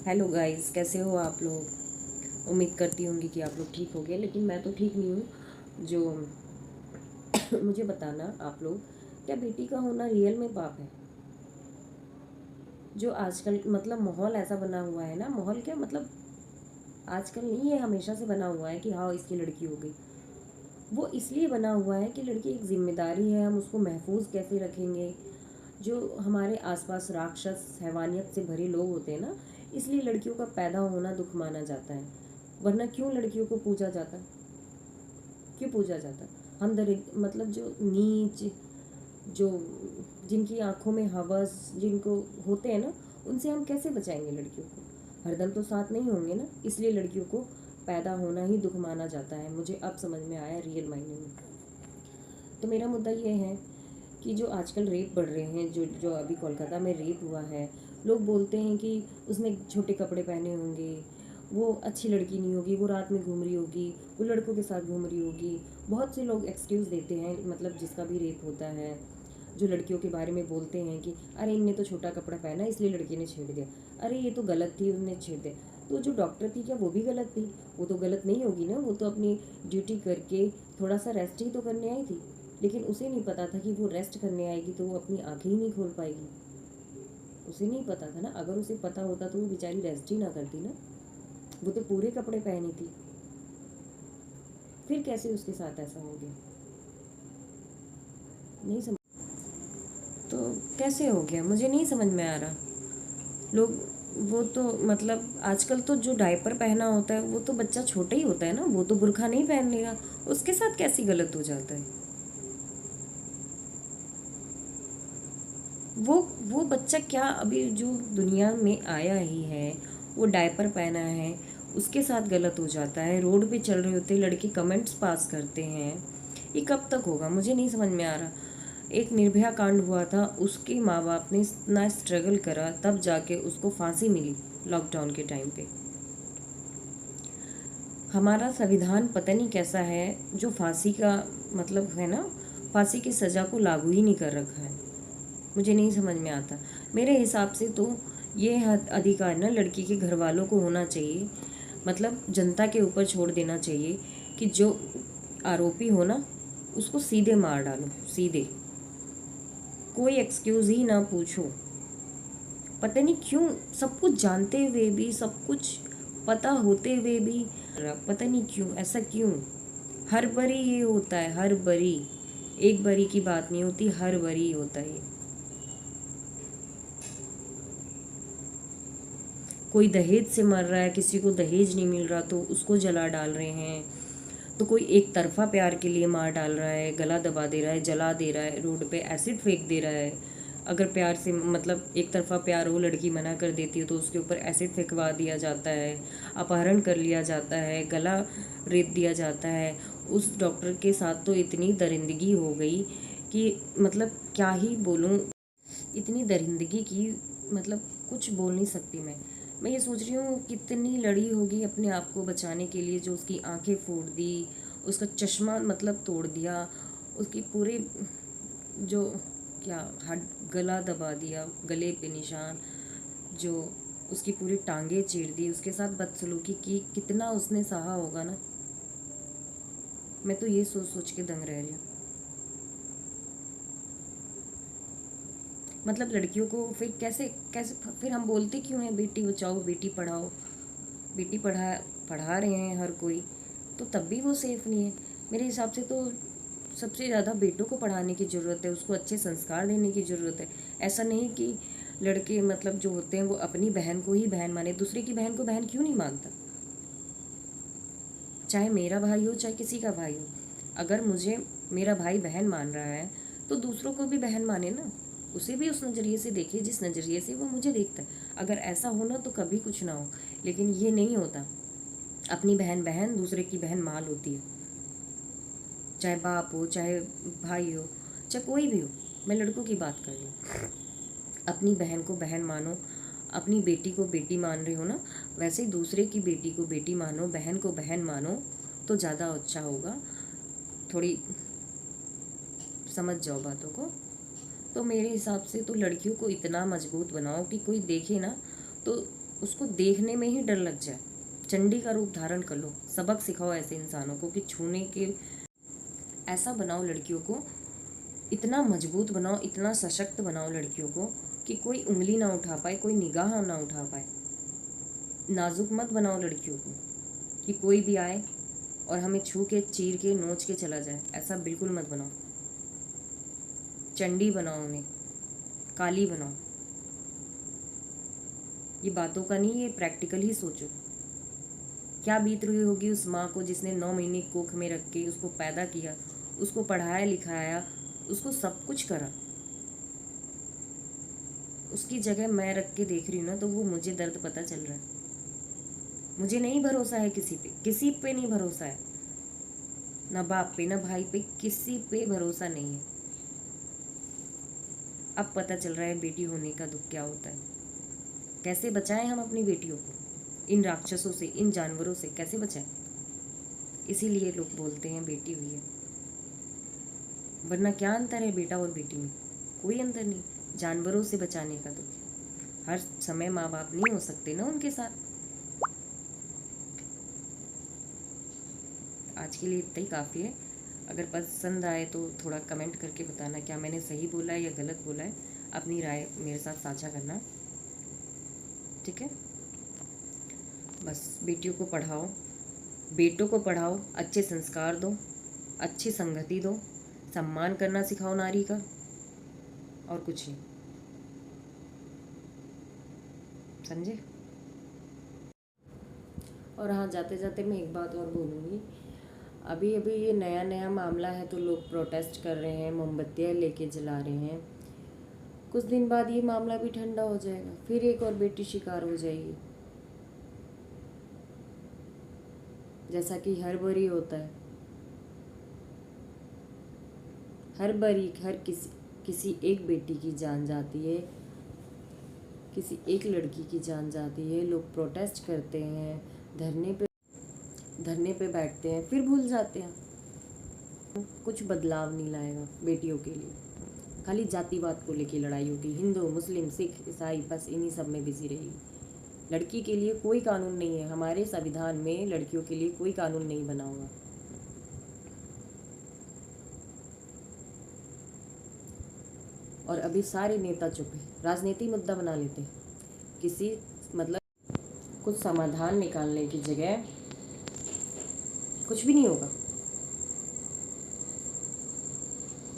Hello guys, कैसे हो आप लोग। उम्मीद करती होंगी कि आप लोग ठीक हो गए, लेकिन मैं तो ठीक नहीं हूँ। जो मुझे बताना आप लोग, क्या बेटी का होना रियल में पाप है? जो आजकल मतलब माहौल ऐसा बना हुआ है ना, माहौल क्या मतलब आजकल नहीं, ये हमेशा से बना हुआ है कि हाँ इसकी लड़की हो गई। वो इसलिए बना हुआ है कि लड़की एक जिम्मेदारी है, हम उसको महफूज कैसे रखेंगे। जो हमारे आसपास राक्षस हैवानियत से भरे लोग होते हैं ना, इसलिए लड़कियों का पैदा होना दुख माना जाता है। वरना क्यों लड़कियों को पूजा जाता? क्यों पूजा जाता? हम मतलब जो नीच, जो जिनकी आंखों में हवस जिनको होते हैं ना, उनसे हम कैसे बचाएंगे लड़कियों को? हरदम तो साथ नहीं होंगे ना, इसलिए लड़कियों को पैदा होना ही दुख माना जाता है। मुझे अब समझ में आया रियल मायने में। तो मेरा मुद्दा ये है कि जो आजकल रेप बढ़ रहे हैं, जो जो अभी कोलकाता में रेप हुआ है, लोग बोलते हैं कि उसने छोटे कपड़े पहने होंगे, वो अच्छी लड़की नहीं होगी, वो रात में घूम रही होगी, वो लड़कों के साथ घूम रही होगी। बहुत से लोग एक्सक्यूज़ देते हैं, मतलब जिसका भी रेप होता है, जो लड़कियों के बारे में बोलते हैं कि अरे इनने तो छोटा कपड़ा पहना इसलिए लड़की ने छेड़ दिया, अरे ये तो गलत थी उनने छेड़ दिया। तो जो डॉक्टर थी क्या वो भी गलत थी? वो तो गलत नहीं होगी ना, वो तो अपनी ड्यूटी करके थोड़ा सा रेस्ट ही तो करने आई थी। लेकिन उसे नहीं पता था कि वो रेस्ट करने आएगी तो वो अपनी आंखें ही नहीं खोल पाएगी। उसे नहीं पता था ना, अगर उसे पता होता तो वो बेचारी रेस्ट ही ना करती ना। वो तो पूरे कपड़े पहनी थी, फिर कैसे उसके साथ ऐसा हो गया? नहीं समझ। तो कैसे हो गया मुझे नहीं समझ में आ रहा। लोग, वो तो मतलब आजकल तो जो डायपर पहना होता है वो तो बच्चा छोटा ही होता है ना, वो तो बुर्खा नहीं पहन लेगा, उसके साथ कैसी गलत हो जाता है? वो वो बच्चा क्या अभी जो दुनिया में आया ही है, वो डायपर पहना है, उसके साथ गलत हो जाता है। रोड पे चल रहे होते लड़के कमेंट्स पास करते हैं। ये कब तक होगा मुझे नहीं समझ में आ रहा। एक निर्भया कांड हुआ था, उसके माँ बाप ने इतना स्ट्रगल करा तब जाके उसको फांसी मिली लॉकडाउन के टाइम पे। हमारा संविधान पता नहीं कैसा है, जो फांसी का मतलब है ना, फांसी की सज़ा को लागू ही नहीं कर रखा है। मुझे नहीं समझ में आता। मेरे हिसाब से तो ये अधिकार ना लड़की के घर वालों को होना चाहिए, मतलब जनता के ऊपर छोड़ देना चाहिए कि जो आरोपी हो ना उसको सीधे मार डालो, सीधे, कोई एक्सक्यूज़ ही ना पूछो। पता नहीं क्यों सब कुछ जानते हुए भी, सब कुछ पता होते हुए भी, पता नहीं क्यों ऐसा क्यों। हर बरी ये होता है, हर बरी, एक बरी की बात नहीं होती, हर बरी होता है। कोई दहेज से मर रहा है, किसी को दहेज नहीं मिल रहा तो उसको जला डाल रहे हैं। तो कोई एक तरफा प्यार के लिए मार डाल रहा है, गला दबा दे रहा है, जला दे रहा है, रोड पे एसिड फेंक दे रहा है। अगर प्यार से मतलब एक तरफा प्यार हो, लड़की मना कर देती है तो उसके ऊपर एसिड फेंकवा दिया जाता है, अपहरण कर लिया जाता है, गला रेत दिया जाता है। उस डॉक्टर के साथ तो इतनी दरिंदगी हो गई कि मतलब क्या ही बोलूँ, इतनी दरिंदगी की, मतलब कुछ बोल नहीं सकती मैं ये सोच रही हूँ कितनी लड़ी होगी अपने आप को बचाने के लिए, जो उसकी आंखें फोड़ दी, उसका चश्मा मतलब तोड़ दिया, उसकी पूरे जो क्या हड, गला दबा दिया, गले पे निशान, जो उसकी पूरी टांगें चीर दी, उसके साथ बदसलूकी की, कितना उसने सहा होगा ना। मैं तो ये सोच सोच के दंग रह रही हूँ। मतलब लड़कियों को फिर कैसे कैसे फिर हम बोलते क्यों हैं बेटी बचाओ बेटी पढ़ाओ? बेटी पढ़ा रहे हैं हर कोई, तो तब भी वो सेफ़ नहीं है। मेरे हिसाब से तो सबसे ज़्यादा बेटों को पढ़ाने की ज़रूरत है, उसको अच्छे संस्कार देने की ज़रूरत है। ऐसा नहीं कि लड़के मतलब जो होते हैं वो अपनी बहन को ही बहन माने, दूसरे की बहन को बहन क्यों नहीं मानता? चाहे मेरा भाई हो चाहे किसी का भाई हो, अगर मुझे मेरा भाई बहन मान रहा है तो दूसरों को भी बहन माने ना, उसे भी उस नज़रिए से देखे जिस नज़रिए से वो मुझे देखता है। अगर ऐसा हो ना तो कभी कुछ ना हो, लेकिन ये नहीं होता। अपनी बहन बहन, दूसरे की बहन माल होती है, चाहे बाप हो चाहे भाई हो चाहे कोई भी हो। मैं लड़कों की बात कर रही हूँ। अपनी बहन को बहन मानो, अपनी बेटी को बेटी मान रहे हो ना, वैसे ही दूसरे की बेटी को बेटी मानो, बहन को बहन मानो, तो ज़्यादा अच्छा होगा। थोड़ी समझ जाओ बातों को। तो मेरे हिसाब से तो लड़कियों को इतना मजबूत बनाओ कि कोई देखे ना तो उसको देखने में ही डर लग जाए। चंडी का रूप धारण कर लो, सबक सिखाओ ऐसे इंसानों को कि छूने के, ऐसा बनाओ लड़कियों को, इतना मजबूत बनाओ, इतना सशक्त बनाओ लड़कियों को कि कोई उंगली ना उठा पाए, कोई निगाह ना उठा पाए। नाजुक मत बनाओ लड़कियों को कि कोई भी आए और हमें छू के, चीर के, नोच के चला जाए, ऐसा बिल्कुल मत बनाओ। चंडी बनाओ उन्हें, काली बनाओ। ये बातों का नहीं, ये प्रैक्टिकल ही सोचो। क्या बीत रही होगी उस माँ को जिसने 9 महीने कोख में रख के उसको पैदा किया, उसको पढ़ाया लिखाया, उसको सब कुछ करा। उसकी जगह मैं रख के देख रही हूँ ना, तो वो मुझे दर्द पता चल रहा है। मुझे नहीं भरोसा है किसी पे नहीं भरोसा है, ना बाप पे, ना भाई पे, किसी पे भरोसा नहीं है। अब पता चल रहा है बेटी होने का दुख क्या होता है। कैसे बचाएं हम अपनी बेटियों को इन राक्षसों से, इन जानवरों से कैसे बचाएं? इसीलिए लोग बोलते हैं बेटी हुई है, वरना क्या अंतर है बेटा और बेटी में? कोई अंतर नहीं। जानवरों से बचाने का दुख है। हर समय माँ बाप नहीं हो सकते ना उनके साथ। आज के लिए इतना ही काफ़ी है। अगर पसंद आए तो थोड़ा कमेंट करके बताना क्या मैंने सही बोला है या गलत बोला है। अपनी राय मेरे साथ साझा करना, ठीक है? बस बेटियों को पढ़ाओ, बेटों को पढ़ाओ, अच्छे संस्कार दो, अच्छी संगति दो, सम्मान करना सिखाओ नारी का, और कुछ नहीं। समझे? और हाँ, जाते जाते मैं एक बात और बोलूँगी। अभी अभी ये नया नया मामला है तो लोग प्रोटेस्ट कर रहे हैं, मोमबत्तियाँ लेके जला रहे हैं। कुछ दिन बाद ये मामला भी ठंडा हो जाएगा, फिर एक और बेटी शिकार हो जाएगी। जैसा कि हर बार ही होता है, हर बारी हर किसी एक बेटी की जान जाती है, किसी एक लड़की की जान जाती है। लोग प्रोटेस्ट करते हैं, धरने पे बैठते हैं, फिर भूल जाते हैं। कुछ बदलाव नहीं लाएगा बेटियों के लिए। खाली जातिवाद को लेके लड़ाई होगी, हिंदू मुस्लिम सिख ईसाई, बस इन्हीं सब में बिजी रहेगी। लड़की के लिए कोई कानून नहीं है, हमारे संविधान में लड़कियों के लिए कोई कानून नहीं बना हुआ। और अभी सारे नेता चुप है, राजनीति मुद्दा बना लेते हैं। किसी मतलब कुछ समाधान निकालने की जगह कुछ भी नहीं होगा,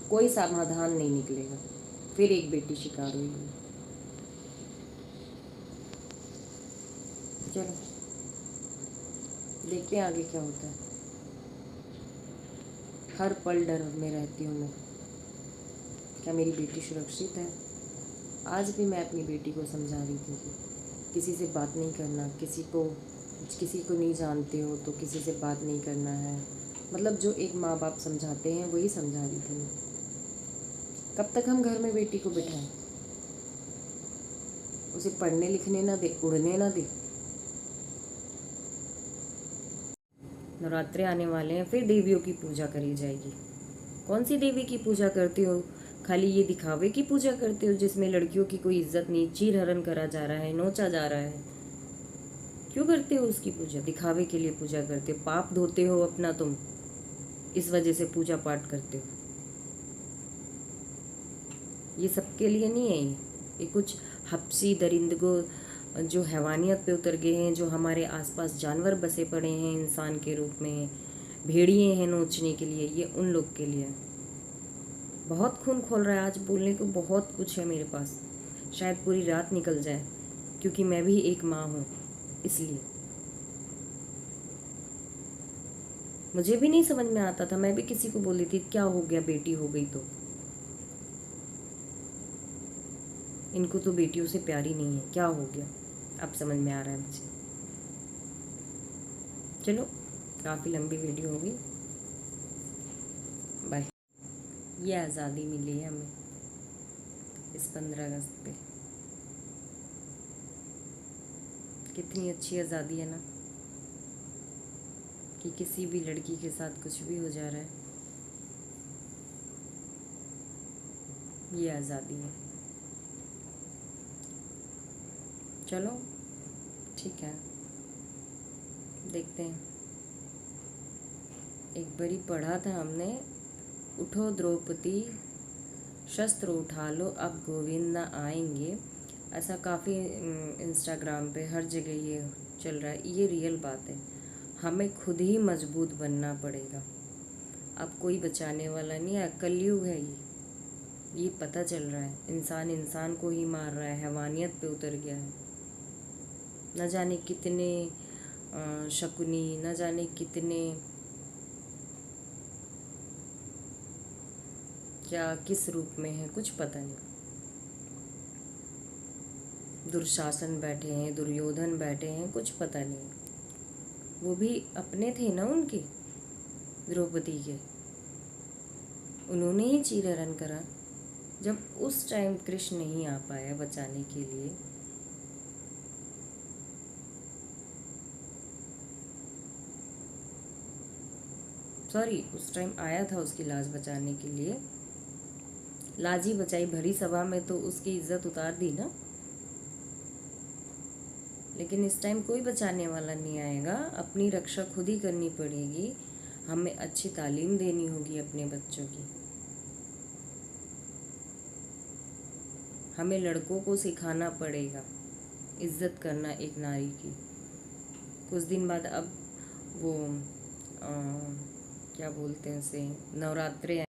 कोई समाधान नहीं निकलेगा, फिर एक बेटी शिकार हुई। चलो देखते हैं आगे क्या होता है। हर पल डर में रहती हूँ मैं, क्या मेरी बेटी सुरक्षित है? आज भी मैं अपनी बेटी को समझा रही थी कि किसी से बात नहीं करना, किसी को नहीं जानते हो तो किसी से बात नहीं करना है। मतलब जो एक माँ बाप समझाते हैं वही समझा रही थी मैं। कब तक हम घर में बेटी को बिठाएं? उसे पढ़ने लिखने ना दे, उड़ने ना दे। नवरात्रे आने वाले हैं, फिर देवियों की पूजा करी जाएगी। कौन सी देवी की पूजा करते हो? खाली ये दिखावे की पूजा करते हो जिसमें लड़कियों की कोई इज्जत नहीं, चीर हरण करा जा रहा है, नोचा जा रहा है। क्यों करते हो उसकी पूजा? दिखावे के लिए पूजा करते हो, पाप धोते हो अपना तुम, इस वजह से पूजा पाठ करते हो। ये सबके लिए नहीं है। ये कुछ हपसी दरिंदगो जो हैवानियत पे उतर गए हैं, जो हमारे आसपास जानवर बसे पड़े हैं इंसान के रूप में, भेड़िए हैं नोचने के लिए, ये उन लोग के लिए है। बहुत खून खोल रहा है, आज बोलने को बहुत कुछ है मेरे पास, शायद पूरी रात निकल जाए, क्योंकि मैं भी एक माँ हूँ। इसलिए मुझे भी नहीं समझ में आता था, मैं भी किसी को बोली थी क्या हो गया बेटी हो गई तो, इनको तो बेटियों से प्यार ही नहीं है, क्या हो गया? अब समझ में आ रहा है मुझे। चलो, काफ़ी लंबी वीडियो होगी, बाय। ये आज़ादी मिली है हमें इस 15 अगस्त पे। कितनी अच्छी आज़ादी है ना, कि किसी भी लड़की के साथ कुछ भी हो जा रहा है। ये आज़ादी है। चलो ठीक है, देखते हैं। एक बारी पढ़ा था हमने, उठो द्रौपदी शस्त्र उठा लो अब गोविंद न आएंगे। ऐसा काफ़ी इंस्टाग्राम पे हर जगह ये चल रहा है। ये रियल बात है, हमें खुद ही मजबूत बनना पड़ेगा। अब कोई बचाने वाला नहीं है, कलयुग है ये पता चल रहा है। इंसान इंसान को ही मार रहा है, हैवानियत पे उतर गया है। न जाने कितने शकुनी, न जाने कितने क्या किस रूप में है, कुछ पता नहीं। दुर्शासन बैठे हैं, दुर्योधन बैठे हैं, कुछ पता नहीं। वो भी अपने थे ना उनके, द्रौपदी के, उन्होंने ही चीरहरण करा। जब उस टाइम कृष्ण नहीं आ पाया बचाने के लिए, सॉरी उस टाइम आया था उसकी लाज बचाने के लिए, लाज ही बचाई, भरी सभा में तो उसकी इज्जत उतार दी ना। लेकिन इस टाइम कोई बचाने वाला नहीं आएगा, अपनी रक्षा खुद ही करनी पड़ेगी। हमें अच्छी तालीम देनी होगी अपने बच्चों की। हमें लड़कों को सिखाना पड़ेगा इज्जत करना एक नारी की। कुछ दिन बाद अब वो क्या बोलते हैं उसे, नवरात्रे